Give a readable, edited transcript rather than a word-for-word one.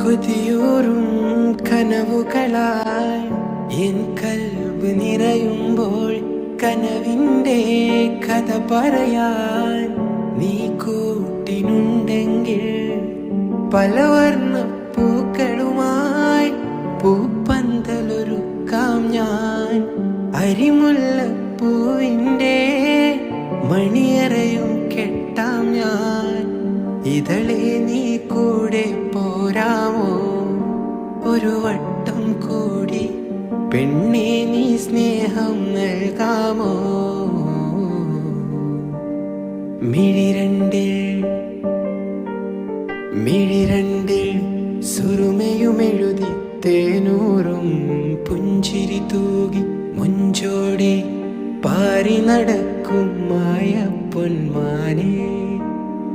കൊതിയൂറും കനവുകളായി N കൽബ് നിറയുമ്പോൾ കനവിൻ്റെ കഥ പറയാൻ നീ കൂട്ടിനുണ്ടെങ്കിൽ പലവർണ്ണ പൂക്കളുമായി പൂപ്പന്തലൊരുക്കാം ഞാൻ. അരിമുല്ലപ്പൂവിൻ്റെ മണിയറയും കെട്ടാം ഞാൻ. ഇതളെ നീ കൂടെ പോരാമോ ഒരു വട്ടം കൂടി പെണ്ണെ നീ സ്നേഹം നൽകാമോ. മിഴിരണ്ടിൽ സുറുമയുമെഴുതി തേനൂറും പുഞ്ചിരി തൂകി മുഞ്ചോടി പാറി നടക്കും മായ പൊന്മാനേ.